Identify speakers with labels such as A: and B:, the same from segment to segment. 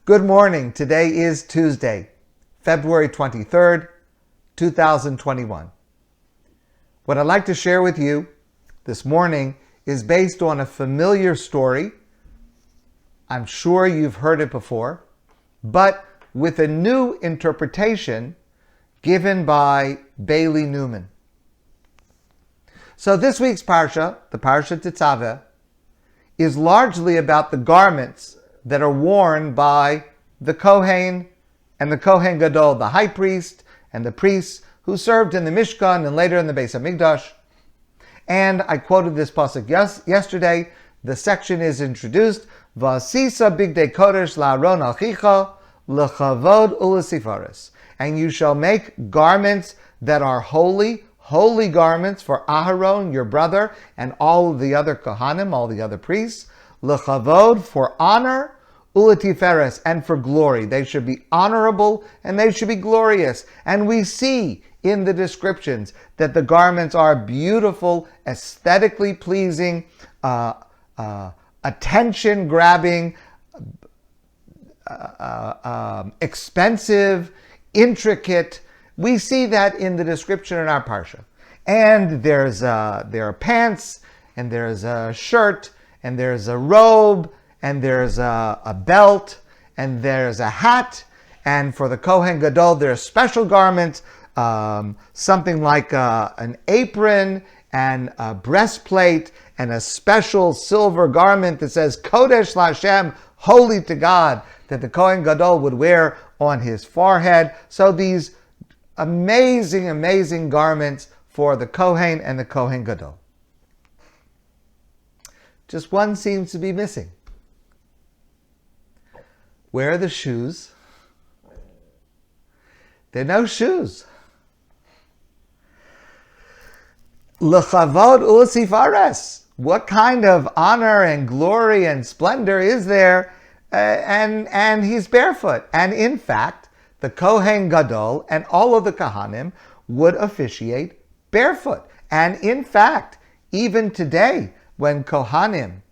A: Good morning. Today is Tuesday, February 23rd, 2021. What I'd like to share with you this morning is based on a familiar story. I'm sure you've heard it before, but with a new interpretation given by Bailey Newman. So this week's Parsha, the Parsha Tetzaveh, is largely about the garments that are worn by the Kohen and the Kohen Gadol, the high priest and the priests who served in the Mishkan and later in the Beis HaMikdash. And I quoted this pasuk yesterday. The section is introduced, V'asisa bigdei kodesh la'aron achicha l'chavod u'lesifaris. And you shall make garments that are holy garments for Aharon, your brother, and all of the other Kohanim, all the other priests, l'chavod, for honor, u'letiferes, and for glory. They should be honorable and they should be glorious. And we see in the descriptions that the garments are beautiful, aesthetically pleasing, attention-grabbing, expensive, intricate. We see that in the description in our parsha. And there are pants, and there's a shirt, and there's a robe, and there's a belt, and there's a hat. And for the Kohen Gadol, there are special garments, something like an apron and a breastplate and a special silver garment that says Kodesh LaHashem, holy to God, that the Kohen Gadol would wear on his forehead. So these amazing garments for the Kohen and the Kohen Gadol. Just one seems to be missing. Where are the shoes? There are no shoes. L'chavod u'lesifares. What kind of honor and glory and splendor is there? And he's barefoot. And in fact, the Kohen Gadol and all of the Kohanim would officiate barefoot. And in fact, even today, when Kohanim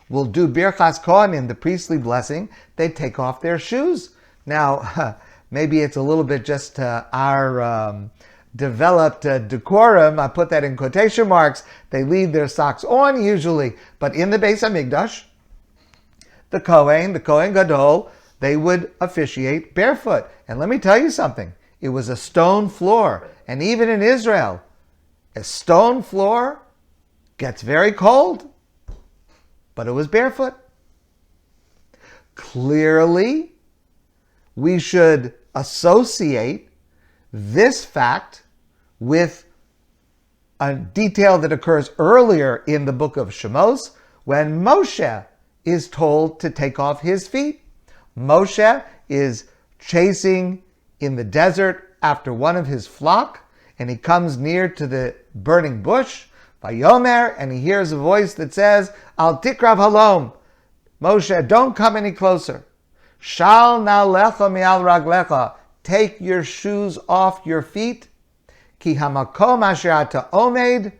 A: will do Birchas Kohanim, the priestly blessing, they take off their shoes. Now, maybe it's a little bit just our developed decorum. I put that in quotation marks. They leave their socks on usually. But in the Beis HaMikdash, the Kohen Gadol, they would officiate barefoot. And let me tell you something. It was a stone floor. And even in Israel, a stone floor gets very cold. But it was barefoot. Clearly, we should associate this fact with a detail that occurs earlier in the book of Shemos when Moshe is told to take off his feet. Moshe is chasing in the desert after one of his flock, and he comes near to the burning bush, Vayomer, and he hears a voice that says, Al tikrav halom, Moshe, don't come any closer. Shal na'alecha mi'al raglecha, take your shoes off your feet. Ki hamakom asher ata omed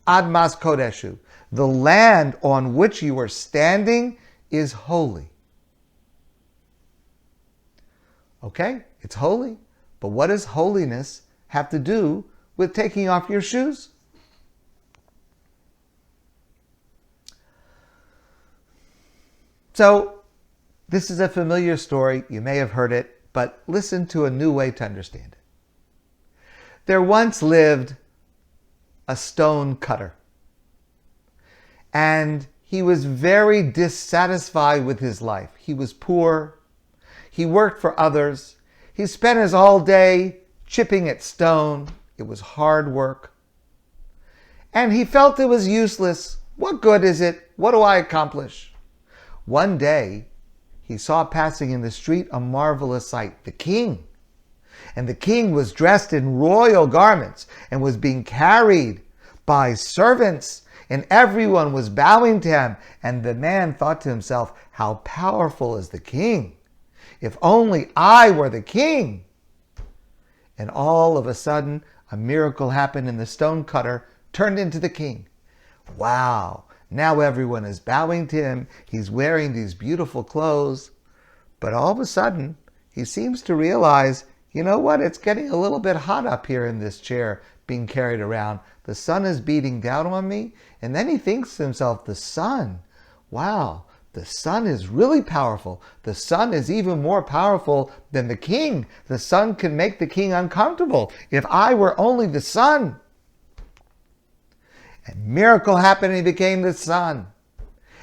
A: admas kodeshu. The land on which you are standing is holy. Okay, it's holy. But what does holiness have to do with taking off your shoes? So, this is a familiar story. You may have heard it, but listen to a new way to understand it. There once lived a stone cutter, and he was very dissatisfied with his life. He was poor. He worked for others. He spent his all day chipping at stone. It was hard work. And he felt it was useless. What good is it? What do I accomplish? One day, he saw passing in the street a marvelous sight, the king. And the king was dressed in royal garments and was being carried by servants, and everyone was bowing to him. And the man thought to himself, how powerful is the king? If only I were the king. And all of a sudden, a miracle happened, and the stone cutter turned into the king. Wow. Now everyone is bowing to him. He's wearing these beautiful clothes. But all of a sudden, he seems to realize, you know what, it's getting a little bit hot up here in this chair being carried around. The sun is beating down on me. And then he thinks to himself, the sun, wow, the sun is really powerful. The sun is even more powerful than the king. The sun can make the king uncomfortable. If I were only the sun. And miracle happened and he became the sun.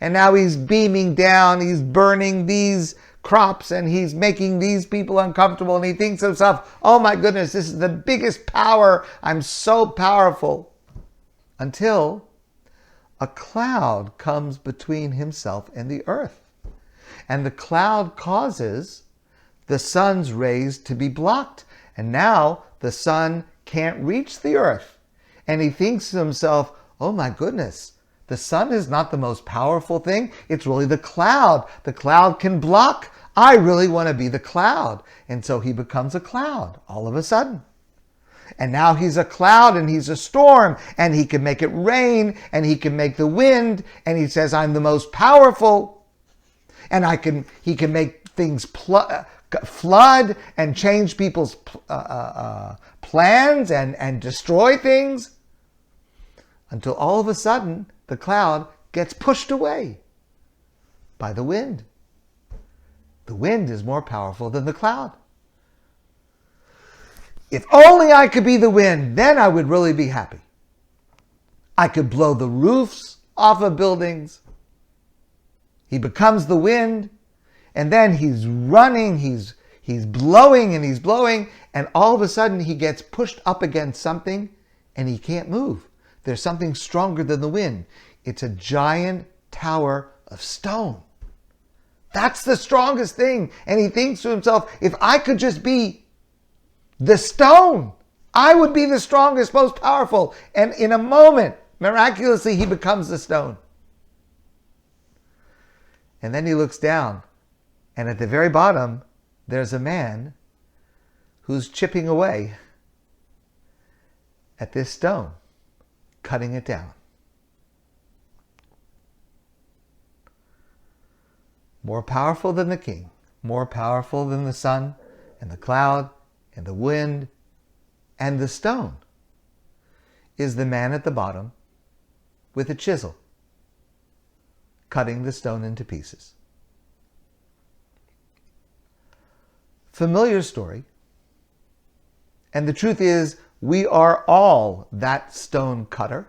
A: And now he's beaming down, he's burning these crops and he's making these people uncomfortable, and he thinks to himself, oh my goodness, this is the biggest power. I'm so powerful. Until a cloud comes between himself and the earth. And the cloud causes the sun's rays to be blocked. And now the sun can't reach the earth. And he thinks to himself, oh my goodness, the sun is not the most powerful thing. It's really the cloud. The cloud can block. I really want to be the cloud. And so he becomes a cloud all of a sudden. And now he's a cloud and he's a storm, and he can make it rain and he can make the wind, and he says, I'm the most powerful, and he can make things flood and change people's plans and destroy things, until all of a sudden the cloud gets pushed away by the wind. The wind is more powerful than the cloud. If only I could be the wind, then I would really be happy. I could blow the roofs off of buildings. He becomes the wind, and then he's running, he's blowing and he's blowing, and all of a sudden he gets pushed up against something and he can't move. There's something stronger than the wind. It's a giant tower of stone. That's the strongest thing. And he thinks to himself, if I could just be the stone, I would be the strongest, most powerful. And in a moment, miraculously, he becomes the stone. And then he looks down, and at the very bottom, there's a man who's chipping away at this stone, cutting it down. More powerful than the king, more powerful than the sun and the cloud and the wind and the stone, is the man at the bottom with a chisel, cutting the stone into pieces. Familiar story. And the truth is, we are all that stone cutter.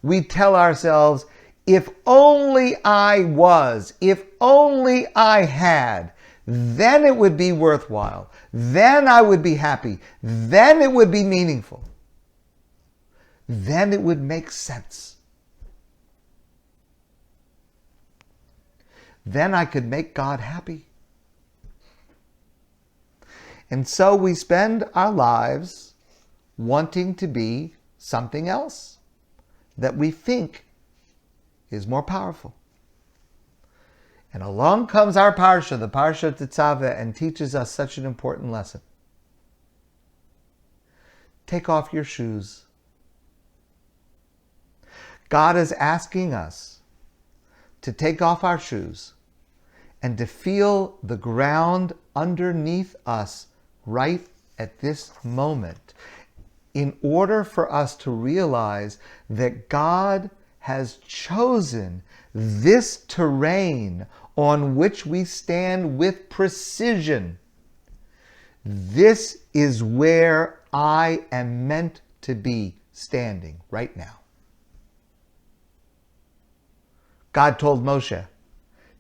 A: We tell ourselves, if only I was, if only I had, then it would be worthwhile. Then I would be happy. Then it would be meaningful. Then it would make sense. Then I could make God happy. And so we spend our lives wanting to be something else that we think is more powerful. And along comes our parsha, the parsha Tetzaveh, and teaches us such an important lesson. Take off your shoes. God is asking us to take off our shoes and to feel the ground underneath us right at this moment, in order for us to realize that God has chosen this terrain on which we stand with precision. This is where I am meant to be standing right now. God told Moshe,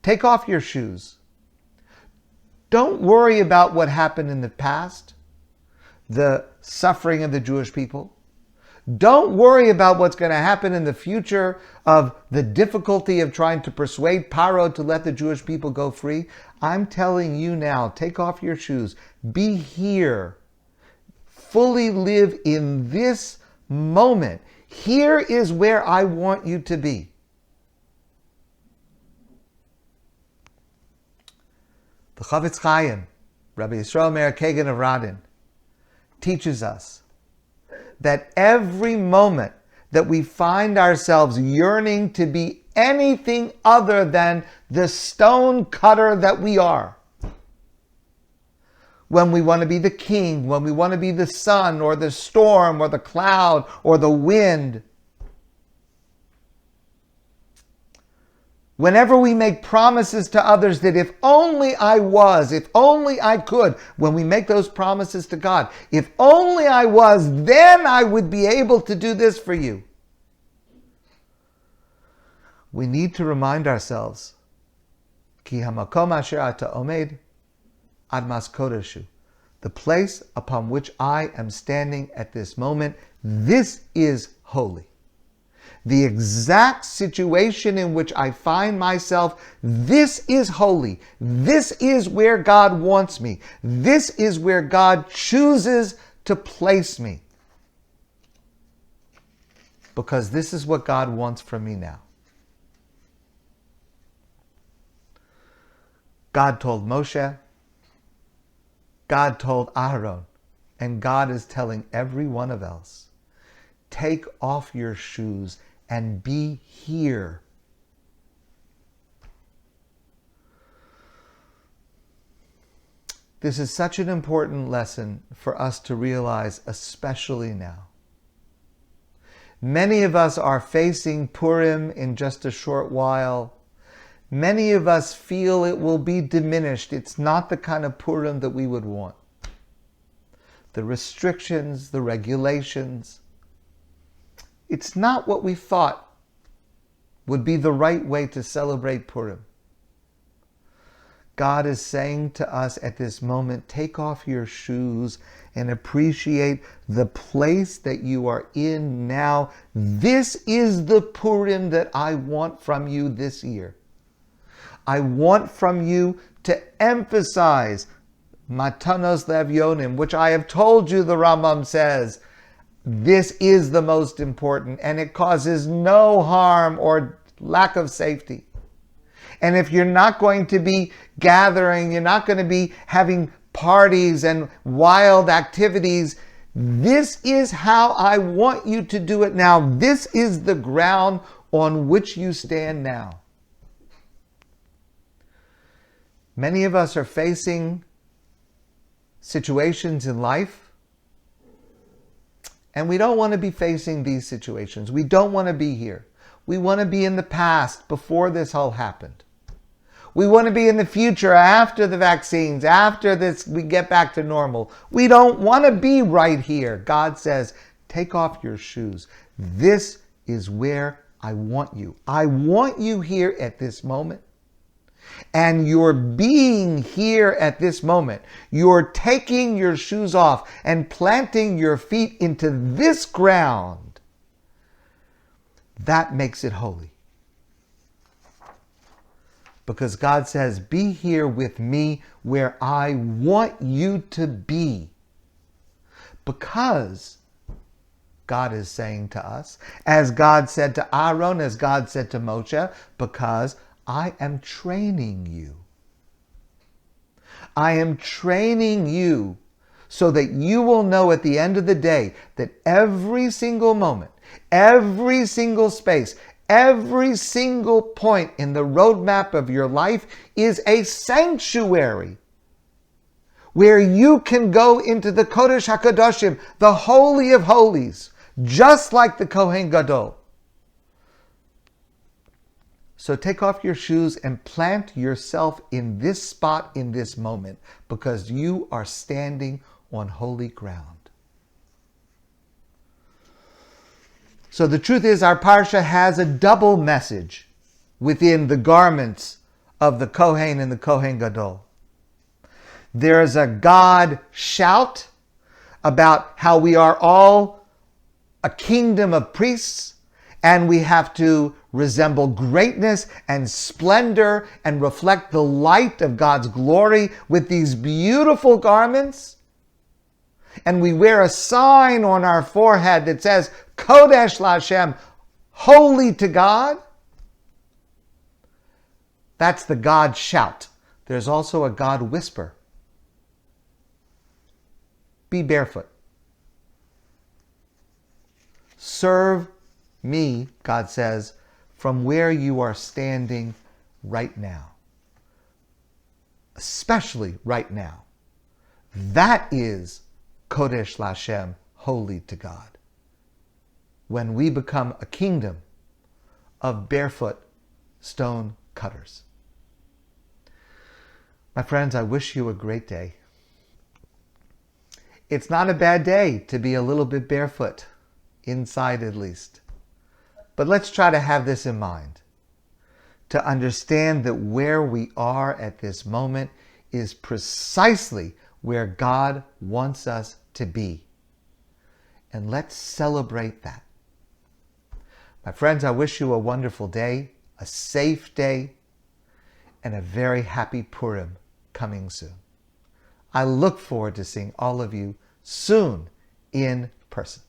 A: take off your shoes. Don't worry about what happened in the past, the suffering of the Jewish people. Don't worry about what's going to happen in the future, of the difficulty of trying to persuade Paro to let the Jewish people go free. I'm telling you now, take off your shoes. Be here. Fully live in this moment. Here is where I want you to be. The Chavetz Chaim, Rabbi Yisrael Meir Kagan of Radin, teaches us that every moment that we find ourselves yearning to be anything other than the stone cutter that we are. When we want to be the king, when we want to be the sun or the storm or the cloud or the wind. Whenever we make promises to others that if only I was, if only I could, when we make those promises to God, if only I was, then I would be able to do this for you. We need to remind ourselves, Ki hamakom asher ata omed admas kodeshu, the place upon which I am standing at this moment, this is holy. The exact situation in which I find myself, this is holy. This is where God wants me. This is where God chooses to place me. Because this is what God wants from me now. God told Moshe, God told Aaron, and God is telling every one of us, take off your shoes and be here. This is such an important lesson for us to realize, especially now. Many of us are facing Purim in just a short while. Many of us feel it will be diminished. It's not the kind of Purim that we would want. The restrictions, the regulations, it's not what we thought would be the right way to celebrate Purim. God is saying to us at this moment, take off your shoes and appreciate the place that you are in now. This is the Purim that I want from you this year. I want from you to emphasize Matanos Levyonim, which I have told you, the Rambam says, this is the most important, and it causes no harm or lack of safety. And if you're not going to be gathering, you're not going to be having parties and wild activities, this is how I want you to do it now. This is the ground on which you stand now. Many of us are facing situations in life, and we don't want to be facing these situations. We don't want to be here. We want to be in the past, before this all happened. We want to be in the future, after the vaccines, after this we get back to normal. We don't want to be right here. God says, take off your shoes. This is where I want you. I want you here at this moment. And you're being here at this moment. You're taking your shoes off and planting your feet into this ground. That makes it holy. Because God says, be here with me where I want you to be. Because God is saying to us, as God said to Aaron, as God said to Moshe, because I am training you. I am training you so that you will know at the end of the day that every single moment, every single space, every single point in the roadmap of your life is a sanctuary where you can go into the Kodesh HaKadoshim, the Holy of Holies, just like the Kohen Gadol. So take off your shoes and plant yourself in this spot, in this moment, because you are standing on holy ground. So the truth is, our parsha has a double message within the garments of the Kohen and the Kohen Gadol. There is a God shout about how we are all a kingdom of priests, and we have to resemble greatness and splendor and reflect the light of God's glory with these beautiful garments. And we wear a sign on our forehead that says, Kodesh LaHashem, holy to God. That's the God shout. There's also a God whisper. Be barefoot. Serve me, God says, from where you are standing right now. Especially right now. That is Kodesh Lashem, holy to God. When we become a kingdom of barefoot stone cutters. My friends, I wish you a great day. It's not a bad day to be a little bit barefoot, inside at least. But let's try to have this in mind, to understand that where we are at this moment is precisely where God wants us to be. And let's celebrate that. My friends, I wish you a wonderful day, a safe day, and a very happy Purim coming soon. I look forward to seeing all of you soon in person.